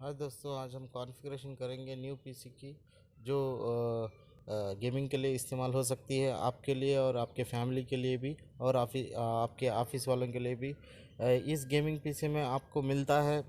हाँ दोस्तों, आज हम कॉन्फ़िगरेशन करेंगे न्यू पीसी की जो गेमिंग के लिए इस्तेमाल हो सकती है, आपके लिए और आपके फैमिली के लिए भी, और आपके ऑफिस वालों के लिए भी। इस गेमिंग पीसी में आपको मिलता है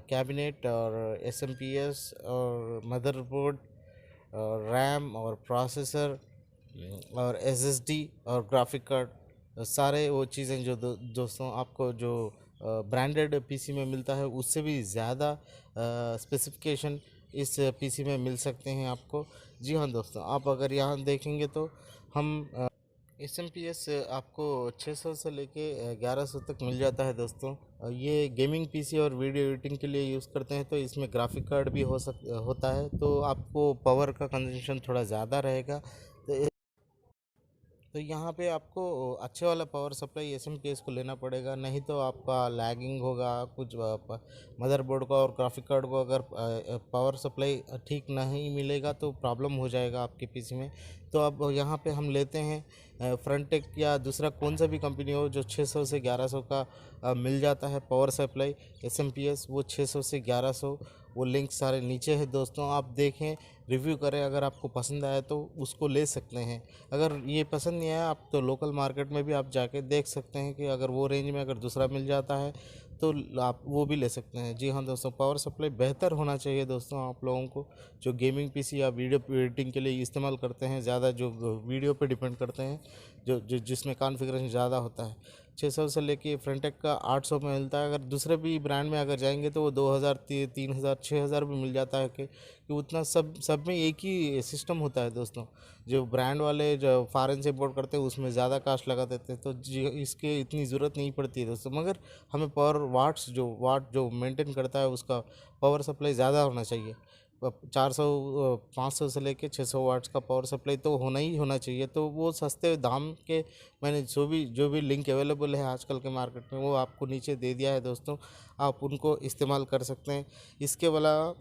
कैबिनेट और एसएमपीएस और मदरबोर्ड और रैम और प्रोसेसर और एसएसडी और ग्राफिक कार्ड, सारे वो चीज़ें जो दोस्तों आपको जो ब्रांडेड पीसी में मिलता है उससे भी ज़्यादा स्पेसिफिकेशन इस पीसी में मिल सकते हैं आपको। जी हाँ दोस्तों, आप अगर यहाँ देखेंगे तो हम एस एम पी एस आपको 600 से लेके 1100 तक मिल जाता है दोस्तों। ये गेमिंग पीसी और वीडियो एडिटिंग के लिए यूज़ करते हैं, तो इसमें ग्राफिक कार्ड भी होता है, तो आपको पावर का कंजम्पशन थोड़ा ज़्यादा रहेगा। तो यहाँ पे आपको अच्छे वाला पावर सप्लाई एसएमपीएस को लेना पड़ेगा, नहीं तो आपका लैगिंग होगा कुछ। मदरबोर्ड का और ग्राफिक कार्ड को अगर पावर सप्लाई ठीक नहीं मिलेगा तो प्रॉब्लम हो जाएगा आपके पीसी में। तो अब यहाँ पे हम लेते हैं फ्रंटेक या दूसरा कौन सा भी कंपनी हो जो 600 से 1100 का मिल जाता है पावर सप्लाई एसएमपीएस, वो 600 से 1100। वो लिंक सारे नीचे है दोस्तों, आप देखें, रिव्यू करें, अगर आपको पसंद आया तो उसको ले सकते हैं। अगर ये पसंद नहीं आया आप तो लोकल मार्केट में भी आप जाके देख सकते हैं कि अगर वो रेंज में अगर दूसरा मिल जाता है तो आप वो भी ले सकते हैं। जी हाँ दोस्तों, पावर सप्लाई बेहतर होना चाहिए दोस्तों आप लोगों को, जो गेमिंग पीसी या वीडियो एडिटिंग के लिए इस्तेमाल करते हैं, ज़्यादा जो वीडियो पे डिपेंड करते हैं, जो जिसमें कॉन्फ़िगरेशन ज़्यादा होता है। 600 से लेके फ्रंटेक का 800 में मिलता है। अगर दूसरे भी ब्रांड में अगर जाएंगे तो वो 2000, 3000, 6000 भी मिल जाता है कि उतना सब में एक ही सिस्टम होता है दोस्तों। जो ब्रांड वाले जो फॉरेन से इम्पोर्ट करते हैं उसमें ज़्यादा कास्ट लगा देते हैं, तो जी इसके इतनी ज़रूरत नहीं पड़ती है दोस्तों। मगर हमें पावर वाट जो मेंटेन करता है उसका पावर सप्लाई ज़्यादा होना चाहिए। 400 500 से लेके 600 वाट्स का पावर सप्लाई तो होना ही होना चाहिए। तो वो सस्ते दाम के मैंने जो भी लिंक अवेलेबल है आजकल के मार्केट में वो आपको नीचे दे दिया है दोस्तों, आप उनको इस्तेमाल कर सकते हैं। इसके अलावा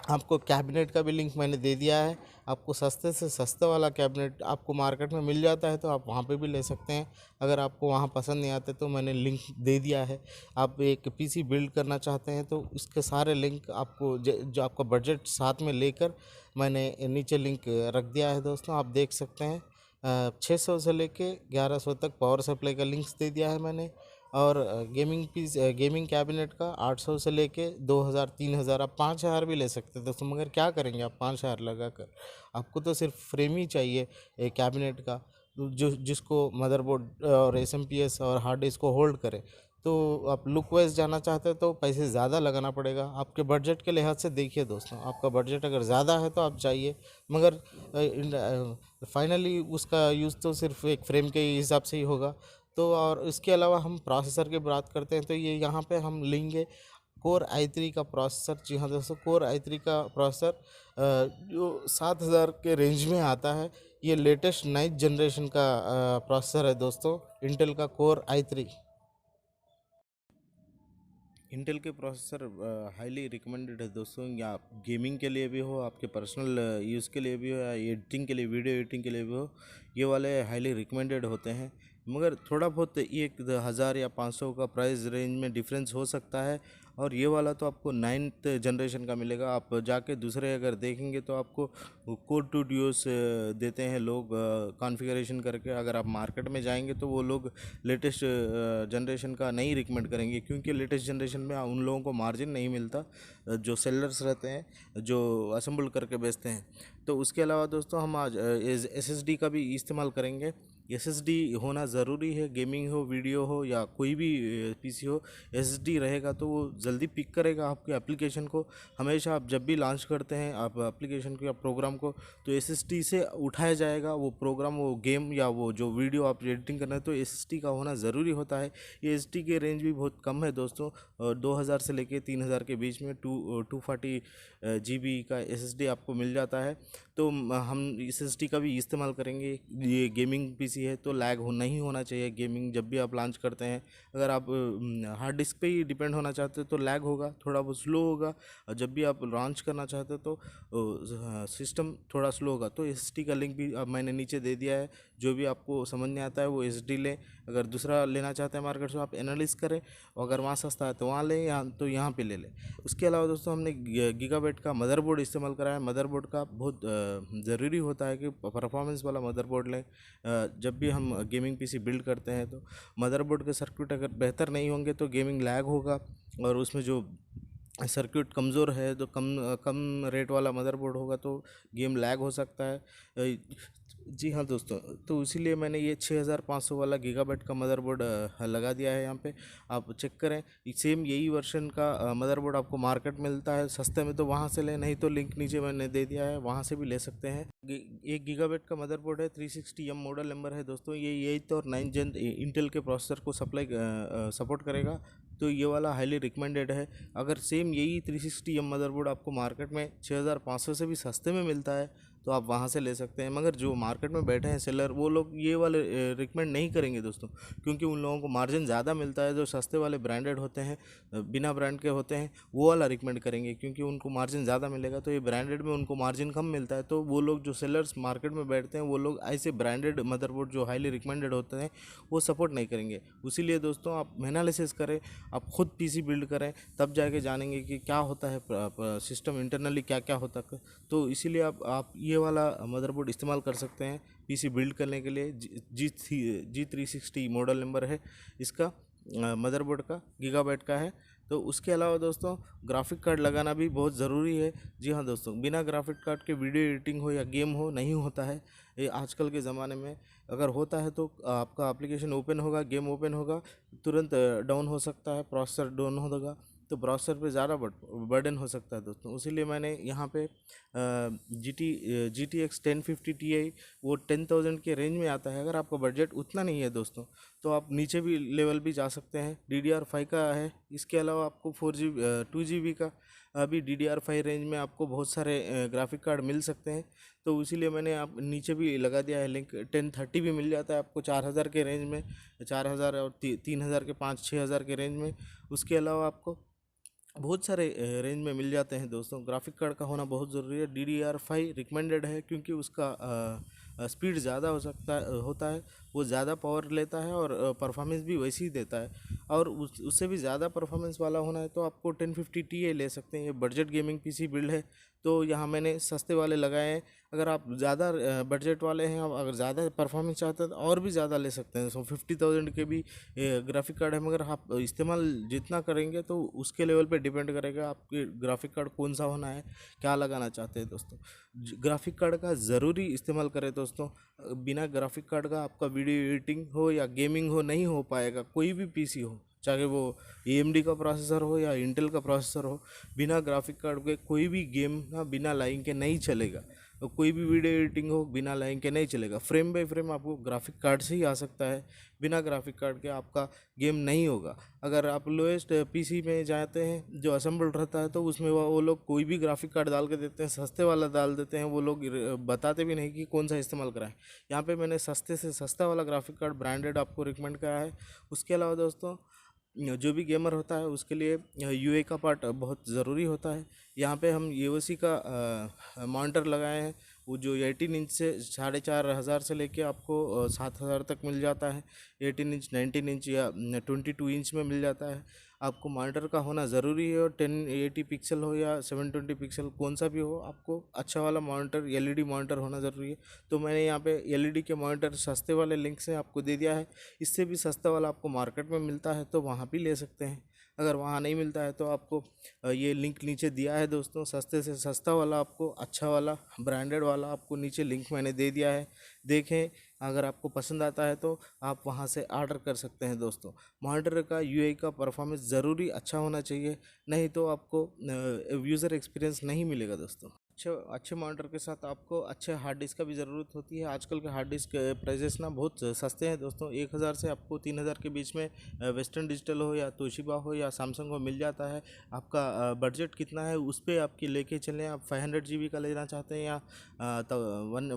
आपको कैबिनेट का भी लिंक मैंने दे दिया है। आपको सस्ते से सस्ता वाला कैबिनेट आपको मार्केट में मिल जाता है, तो आप वहाँ पे भी ले सकते हैं। अगर आपको वहाँ पसंद नहीं आते तो मैंने लिंक दे दिया है। आप एक पीसी बिल्ड करना चाहते हैं तो उसके सारे लिंक आपको जो आपका बजट साथ में लेकर मैंने नीचे लिंक रख दिया है दोस्तों, आप देख सकते हैं। 600 से लेके 1100 तक पावर सप्लाई का लिंक्स दे दिया है मैंने। और गेमिंग कैबिनेट का 800 से लेके 2000, 3000, आप 5000 भी ले सकते हैं दोस्तों। मगर क्या करेंगे आप 5000 लगा कर? आपको तो सिर्फ फ्रेम ही चाहिए एक कैबिनेट का, जो जिसको मदरबोर्ड और एसएमपीएस और हार्ड डिस्क को होल्ड करे। तो आप लुक वाइज जाना चाहते हैं तो पैसे ज़्यादा लगाना पड़ेगा। आपके बजट के लिहाज से देखिए दोस्तों, आपका बजट अगर ज़्यादा है तो आप जाइए, मगर फाइनली उसका यूज़ तो सिर्फ एक फ्रेम के हिसाब से ही होगा। तो और इसके अलावा हम प्रोसेसर की बात करते हैं तो ये यहाँ पे हम लेंगे कोर i3 का प्रोसेसर। जी हाँ दोस्तों, कोर i3 का प्रोसेसर जो 7000 के रेंज में आता है। ये लेटेस्ट 9th जनरेशन का प्रोसेसर है दोस्तों, इंटेल का कोर i3। इंटेल के प्रोसेसर हाईली रिकमेंडेड है दोस्तों, या आप गेमिंग के लिए भी हो, आपके पर्सनल यूज़ के लिए भी हो, या एडिटिंग के लिए, वीडियो एडिटिंग के लिए भी हो, ये वाले हाईली रिकमेंडेड होते हैं। मगर थोड़ा बहुत 1000 या 500 का प्राइस रेंज में डिफरेंस हो सकता है। और ये वाला तो आपको 9th जनरेशन का मिलेगा। आप जाके दूसरे अगर देखेंगे तो आपको कोर टू ड्यूस देते हैं लोग कॉन्फ़िगरेशन करके। अगर आप मार्केट में जाएंगे तो वो लोग लेटेस्ट जनरेशन का नहीं रिकमेंड करेंगे, क्योंकि लेटेस्ट जनरेशन में उन लोगों को मार्जिन नहीं मिलता जो सेलर्स रहते हैं, जो असेंबल करके बेचते हैं। तो उसके अलावा दोस्तों हम आज एसएसडी का भी इस्तेमाल करेंगे। एसएसडी होना ज़रूरी है, गेमिंग हो, वीडियो हो, या कोई भी पीसी हो, एसएसडी रहेगा तो वो जल्दी पिक करेगा आपके एप्लीकेशन को। हमेशा आप जब भी लॉन्च करते हैं आप एप्लीकेशन को या प्रोग्राम को, तो एसएसडी से उठाया जाएगा वो प्रोग्राम, वो गेम या वो जो वीडियो आप एडिटिंग करना है, तो एसएसडी का होना ज़रूरी होता है। ये एसएसडी के रेंज भी बहुत कम है दोस्तों, 2000 से लेके 3000 के बीच में 240 GB का एसएसडी आपको मिल जाता है। तो हम एसएसडी का भी इस्तेमाल करेंगे। ये गेमिंग पीसी है तो लैग नहीं होना चाहिए गेमिंग जब भी आप लॉन्च करते हैं। अगर आप हार्ड डिस्क पे ही डिपेंड होना चाहते हो तो लैग होगा, थोड़ा बहुत स्लो होगा। और जब भी आप लॉन्च करना चाहते हो तो सिस्टम थोड़ा स्लो होगा। तो एसएसडी का लिंक भी अब मैंने नीचे दे दिया है। जो भी आपको समझ नहीं आता है वो एसएसडी लें, अगर दूसरा लेना चाहते हैं मार्केट से आप एनालिस करें, और अगर वहाँ सस्ता है तो वहाँ लें, यहाँ तो यहाँ पे ले लें। उसके अलावा दोस्तों हमने गीगाबाइट का मदरबोर्ड इस्तेमाल करा है। मदरबोर्ड का बहुत ज़रूरी होता है कि परफॉर्मेंस वाला मदरबोर्ड लें जब भी हम गेमिंग पीसी बिल्ड करते हैं। तो मदरबोर्ड के सर्किट अगर बेहतर नहीं होंगे तो गेमिंग लैग होगा, और उसमें जो सर्किट कमज़ोर है तो कम कम रेट वाला मदरबोर्ड होगा तो गेम लैग हो सकता है। जी हाँ दोस्तों, तो इसीलिए मैंने ये 6500 वाला गीगाबाइट का मदरबोर्ड लगा दिया है यहाँ पे। आप चेक करें, सेम यही वर्जन का मदरबोर्ड आपको मार्केट में मिलता है सस्ते में, तो वहाँ से लें, नहीं तो लिंक नीचे मैंने दे दिया है, वहाँ से भी ले सकते हैं। एक गीगाबाइट का मदरबोर्ड है, 360M मॉडल नंबर है दोस्तों। ये 8th और 9th जेन इंटेल के प्रोसेसर को सपोर्ट करेगा, तो ये वाला हाईली रिकमेंडेड है। अगर सेम यही 360M मदरबोर्ड आपको मार्केट में 6500 से भी सस्ते में मिलता है तो आप वहाँ से ले सकते हैं। मगर जो मार्केट में बैठे हैं सेलर, वो लोग ये वाले रिकमेंड नहीं करेंगे दोस्तों, क्योंकि उन लोगों को मार्जिन ज़्यादा मिलता है। जो सस्ते वाले ब्रांडेड होते हैं, बिना ब्रांड के होते हैं, वो वाला रिकमेंड करेंगे, क्योंकि उनको मार्जिन ज़्यादा मिलेगा। तो ये ब्रांडेड में उनको मार्जिन कम मिलता है, तो वो लोग जो सेलर्स मार्केट में बैठते हैं वो लोग ऐसे ब्रांडेड मदरबोर्ड जो हाईली रिकमेंडेड होते हैं वो सपोर्ट नहीं करेंगे। इसीलिए दोस्तों आप एनालिसिस करें, आप खुद पीसी बिल्ड करें, तब जाके जानेंगे कि क्या होता है सिस्टम इंटरनली क्या क्या होता है। तो इसीलिए आप ये वाला मदरबोर्ड इस्तेमाल कर सकते हैं पीसी बिल्ड करने के लिए। G360 मॉडल नंबर है इसका, मदरबोर्ड का गीगाबाइट का है। तो उसके अलावा दोस्तों ग्राफिक कार्ड लगाना भी बहुत ज़रूरी है। जी हाँ दोस्तों, बिना ग्राफिक कार्ड के वीडियो एडिटिंग हो या गेम हो नहीं होता है ये आजकल के ज़माने में। अगर होता है तो आपका एप्लीकेशन ओपन होगा, गेम ओपन होगा, तुरंत डाउन हो सकता है, प्रोसेसर डाउन होगा, तो ब्राउज़र पे ज़्यादा बर्डन हो सकता है दोस्तों। इसीलिए मैंने यहाँ पे GTX 1050 Ti वो 10,000 के रेंज में आता है। अगर आपका बजट उतना नहीं है दोस्तों तो आप नीचे भी लेवल भी जा सकते हैं। DDR5 का है। इसके अलावा आपको 2GB का अभी DDR5 रेंज में आपको बहुत सारे ग्राफिक कार्ड मिल सकते हैं। तो इसीलिए मैंने आप नीचे भी लगा दिया है लिंक। 1030 भी मिल जाता है आपको 4000 के रेंज में, 4000 और 3000 के 5-6 हज़ार के रेंज में। उसके अलावा आपको बहुत सारे रेंज में मिल जाते हैं दोस्तों। ग्राफिक कार्ड का होना बहुत ज़रूरी है। DDR5 रिकमेंडेड है, क्योंकि उसका स्पीड ज़्यादा होता है, वो ज़्यादा पावर लेता है और परफॉर्मेंस भी वैसी ही देता है। और उससे भी ज़्यादा परफॉर्मेंस वाला होना है तो आपको 1050 Ti ले सकते हैं। ये बजट गेमिंग पीसी बिल्ड है, तो यहाँ मैंने सस्ते वाले लगाए हैं। अगर आप ज़्यादा बजट वाले हैं, आप अगर ज़्यादा परफॉर्मेंस चाहते हैं तो और भी ज़्यादा ले सकते हैं। 50,000 के भी ग्राफिक कार्ड है, मगर आप इस्तेमाल जितना करेंगे तो उसके लेवल पे डिपेंड करेगा आपके ग्राफिक कार्ड कौन सा होना है, क्या लगाना चाहते हैं दोस्तों। ग्राफिक कार्ड का ज़रूरी इस्तेमाल करें दोस्तों। बिना ग्राफिक कार्ड का आपका वीडियो एडिटिंग हो या गेमिंग हो नहीं हो पाएगा। कोई भी पीसी हो, चाहे वो AMD का प्रोसेसर हो या इंटेल का प्रोसेसर हो, बिना ग्राफिक कार्ड के कोई भी गेम ना बिना लाइन के नहीं चलेगा। और कोई भी वीडियो एडिटिंग हो बिना लाइन के नहीं चलेगा। फ्रेम बाय फ्रेम आपको ग्राफिक कार्ड से ही आ सकता है, बिना ग्राफिक कार्ड के आपका गेम नहीं होगा। अगर आप लोएस्ट पीसी में जाते हैं जो असेंबल्ड रहता है, तो उसमें वो लोग कोई भी ग्राफिक कार्ड डाल के देते हैं, सस्ते वाला डाल देते हैं। वो लोग बताते भी नहीं कि कौन सा इस्तेमाल कराएं। यहाँ पे मैंने सस्ते से सस्ता वाला ग्राफिक कार्ड ब्रांडेड आपको रिकमेंड करा है। उसके अलावा दोस्तों जो भी गेमर होता है उसके लिए UA का पार्ट बहुत ज़रूरी होता है। यहाँ पे हम UOC का मॉनिटर लगाए हैं, वो जो 18 इंच से 4,500 से लेके आपको 7,000 तक मिल जाता है। 18 इंच, 19 इंच या 22 इंच में मिल जाता है। आपको मॉनिटर का होना ज़रूरी है, और 1080 पिक्सल हो या 720 पिक्सल कौन सा भी हो, आपको अच्छा वाला मॉनिटर LED मॉनिटर होना ज़रूरी है। तो मैंने यहाँ पे LED के मॉनिटर सस्ते वाले लिंक से आपको दे दिया है। इससे भी सस्ता वाला आपको मार्केट में मिलता है तो वहाँ भी ले सकते हैं। अगर वहाँ नहीं मिलता है तो आपको ये लिंक नीचे दिया है दोस्तों। सस्ते से सस्ता वाला आपको, अच्छा वाला ब्रांडेड वाला आपको नीचे लिंक मैंने दे दिया है, देखें। अगर आपको पसंद आता है तो आप वहाँ से ऑर्डर कर सकते हैं दोस्तों। मॉनिटर का UI का परफॉर्मेंस ज़रूरी अच्छा होना चाहिए, नहीं तो आपको यूज़र एक्सपीरियंस नहीं मिलेगा दोस्तों। अच्छे मॉनिटर के साथ आपको अच्छे हार्ड डिस्क का भी ज़रूरत होती है। आजकल के हार्ड डिस्क प्राइजेस ना बहुत सस्ते हैं दोस्तों। 1,000 से आपको 3,000 के बीच में वेस्टर्न डिजिटल हो या तोशिबा हो या सैमसंग हो मिल जाता है। आपका बजट कितना है उस पर आपकी लेके चलें। आप 500 GB का लेना चाहते हैं या तो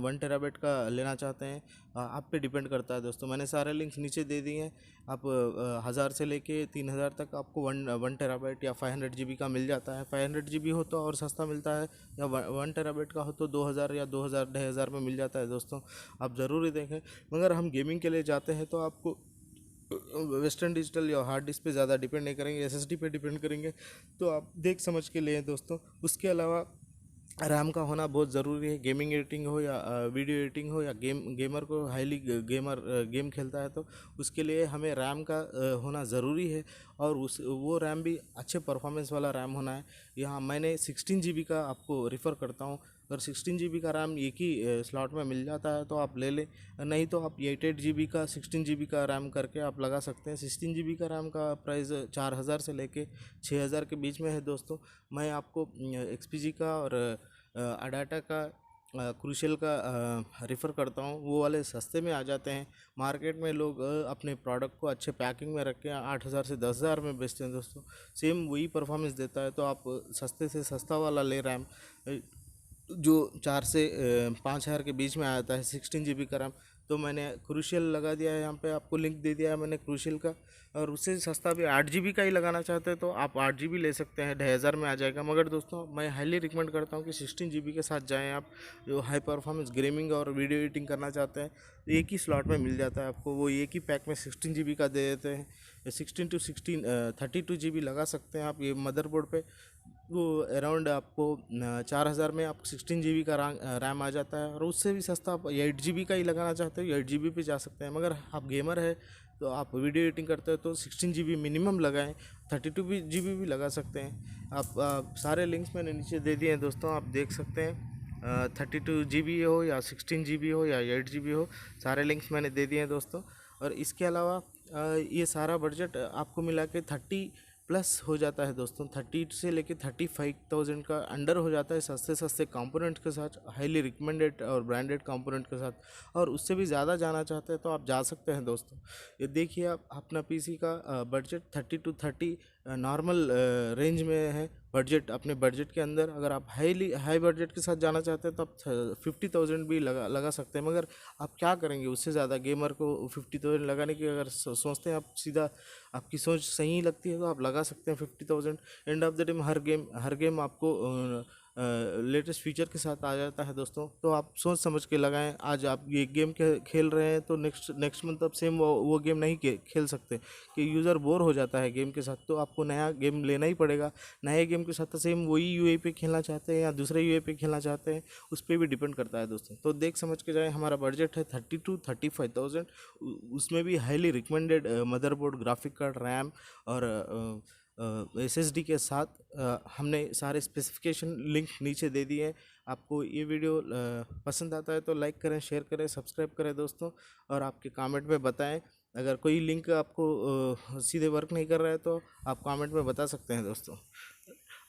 1 टेराबाइट का लेना चाहते हैं, आप पे डिपेंड करता है दोस्तों। मैंने सारे लिंक्स नीचे दे दिए हैं। आप 1,000 से लेके 3,000 तक आपको 1 टेराबाइट या 500 GB का मिल जाता है। 500 GB हो तो और सस्ता मिलता है, या 1 टेराबाइट का हो तो 2,000 या 2,000 2,500 में मिल जाता है दोस्तों। आप ज़रूर देखें। मगर हम गेमिंग के लिए जाते हैं तो आपको वेस्टर्न डिजिटल या हार्ड डिस्क पे ज़्यादा डिपेंड नहीं करेंगे, एसएसडी पे डिपेंड करेंगे। तो आप देख समझ के लें दोस्तों। उसके अलावा रैम का होना बहुत ज़रूरी है। गेमिंग एडिटिंग हो या वीडियो एडिटिंग हो या गेमर को हाईली गेम खेलता है तो उसके लिए हमें रैम का होना ज़रूरी है। और उस वो रैम भी अच्छे परफॉर्मेंस वाला रैम होना है। यहाँ मैंने 16 GB का आपको रेफ़र करता हूँ। अगर 16 GB का रैम एक ही स्लॉट में मिल जाता है तो आप ले लें, नहीं तो आप 8 GB का 16 GB का रैम करके आप लगा सकते हैं। 16 GB का रैम का प्राइस 4000 से लेके 6000 के बीच में है दोस्तों। मैं आपको XPG का और अडाटा का क्रूशियल का रेफ़र करता हूँ। वो वाले सस्ते में आ जाते हैं। मार्केट में लोग अपने प्रोडक्ट को अच्छे पैकिंग में रख के 8000 से 10000 में बेचते हैं दोस्तों। सेम वही परफॉर्मेंस देता है। तो आप सस्ते से सस्ता वाला ले रैम जो 4 से 5000 के बीच में आता है 16 GB का रैम। तो मैंने क्रूशियल लगा दिया है, यहाँ पे आपको लिंक दे दिया है मैंने क्रूशियल का। और उससे सस्ता भी 8 GB का ही लगाना चाहते हैं तो आप 8 GB ले सकते हैं, 2500 में आ जाएगा। मगर दोस्तों मैं हाईली रिकमेंड करता हूँ कि 16 GB के साथ जाएँ आप। जो हाई परफॉर्मेंस गेमिंग और वीडियो एडिटिंग करना चाहते हैं तो एक ही स्लॉट में मिल जाता है आपको। वो एक ही पैक में 16 GB का दे देते हैं। 16 to 16 32 GB लगा सकते हैं आप ये मदरबोर्ड पे। वो अराउंड आपको 4000 में आपको 16 GB का रैम आ जाता है। और उससे भी सस्ता आप 8 GB का ही लगाना चाहते हो 8 GB पे जा सकते हैं। मगर आप गेमर है तो आप वीडियो एडिटिंग करते हो तो 16 GB मिनिमम लगाएं। 32 GB भी लगा सकते हैं आप सारे लिंक्स मैंने नीचे दे दिए हैं दोस्तों, आप देख सकते हैं। 32 GB हो या 16 GB हो या 8 GB हो, सारे लिंक्स मैंने दे दिए हैं दोस्तों। और इसके अलावा ये सारा बजट आपको मिला के 30 प्लस हो जाता है दोस्तों। 30 से लेके 35,000 का अंडर हो जाता है सस्ते सस्ते कंपोनेंट के साथ, हाईली रिकमेंडेड और ब्रांडेड कंपोनेंट के साथ। और उससे भी ज़्यादा जाना चाहते हैं तो आप जा सकते हैं दोस्तों। ये देखिए आप अपना पीसी का बजट 30 to 30 नॉर्मल रेंज में है बजट। अपने बजट के अंदर अगर आप हाई बजट के साथ जाना चाहते हैं तो आप 50,000 भी लगा सकते हैं। मगर आप क्या करेंगे उससे ज़्यादा? गेमर को 50,000 लगाने की अगर सोचते हैं आप, सीधा आपकी सोच सही लगती है तो आप लगा सकते हैं 50,000। End of the day her game आपको लेटेस्ट फीचर के साथ आ जाता है दोस्तों। तो आप सोच समझ के लगाएं। आज आप ये गेम खेल रहे हैं तो नेक्स्ट मंथ आप सेम वो गेम नहीं खेल सकते कि यूज़र बोर हो जाता है गेम के साथ। तो आपको नया गेम लेना ही पड़ेगा। नए गेम के साथ सेम वही यूआई पे खेलना चाहते हैं या दूसरे यूआई पे खेलना चाहते हैं, उस पर भी डिपेंड करता है दोस्तों। तो देख समझ के जाएँ। हमारा बजट है 30 to 35,000। उसमें भी highly recommended motherboard, graphic card, RAM और एसएसडी के साथ हमने सारे स्पेसिफिकेशन लिंक नीचे दे दिए हैं। आपको ये वीडियो पसंद आता है तो लाइक करें, शेयर करें, सब्सक्राइब करें दोस्तों। और आपके कमेंट में बताएं। अगर कोई लिंक आपको सीधे वर्क नहीं कर रहा है तो आप कमेंट में बता सकते हैं दोस्तों।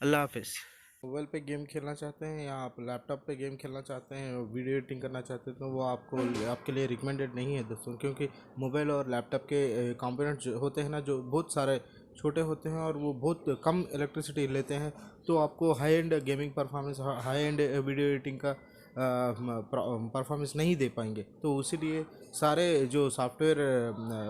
अल्लाह हाफिज़। मोबाइल पे गेम खेलना चाहते हैं या आप लैपटॉप पे गेम खेलना चाहते हैं, वीडियो एडिटिंग करना चाहते हैं तो वो आपके लिए रिकमेंडेड नहीं है दोस्तों। क्योंकि मोबाइल और लैपटॉप के कंपोनेंट जो होते हैं ना, जो बहुत सारे छोटे होते हैं और वो बहुत कम इलेक्ट्रिसिटी लेते हैं। तो आपको high and gaming performance, high and video editing का परफॉर्मेंस नहीं दे पाएंगे। तो इसीलिए सारे जो सॉफ्टवेयर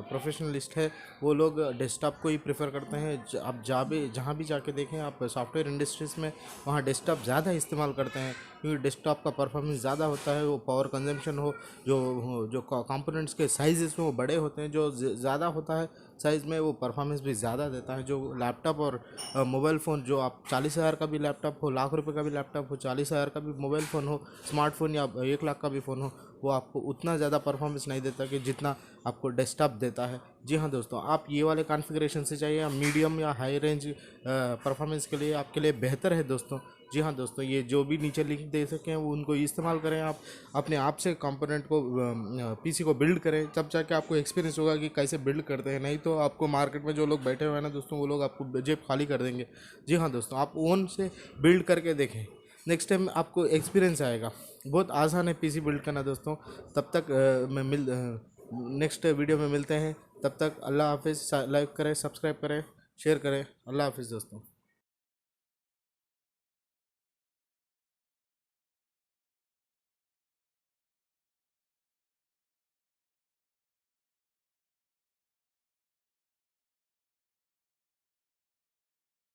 प्रोफेशनलिस्ट है वो लोग डेस्कटॉप को ही प्रेफर करते हैं। आप जहाँ भी जाके देखें आप सॉफ्टवेयर इंडस्ट्रीज़ में, वहाँ डेस्कटॉप ज़्यादा इस्तेमाल करते हैं। क्योंकि डेस्कटॉप का परफॉर्मेंस ज़्यादा होता है, वो पावर कंजम्पशन हो, जो कंपोनेंट्स के साइज़ में वो बड़े होते हैं, जो ज़्यादा होता है साइज़ में वो परफॉर्मेंस भी ज़्यादा देता है। जो लैपटॉप और मोबाइल फ़ोन, जो आप 40,000 का भी लैपटॉप हो, लाख रुपए का भी लैपटॉप हो, 40,000 का भी मोबाइल फ़ोन हो, स्मार्टफोन या 1 लाख का भी फ़ोन हो, वो आपको उतना ज़्यादा परफॉर्मेंस नहीं देता कि जितना आपको डेस्कटॉप देता है। जी हाँ दोस्तों, आप ये वाले कॉन्फ़िगरेशन से चाहिए, मीडियम या हाई रेंज परफॉर्मेंस के लिए आपके लिए बेहतर है दोस्तों। जी हाँ दोस्तों, ये जो भी नीचे लिंक दे सकें वो उनको इस्तेमाल करें। आप अपने आप से कंपोनेंट को, पीसी को बिल्ड करें, तब जाके आपको एक्सपीरियंस होगा कि कैसे बिल्ड करते हैं। नहीं तो आपको मार्केट में जो लोग बैठे हुए हैं ना दोस्तों, वो लोग आपको जेब खाली कर देंगे। जी हाँ दोस्तों, आप ओन से बिल्ड करके देखें, नेक्स्ट टाइम आपको एक्सपीरियंस आएगा। बहुत आसान है पीसी बिल्ड करना दोस्तों। तब तक नेक्स्ट वीडियो में मिलते हैं। तब तक अल्लाह हाफिज़। लाइक करें, सब्सक्राइब करें, शेयर करें। अल्लाह हाफिज़ दोस्तों।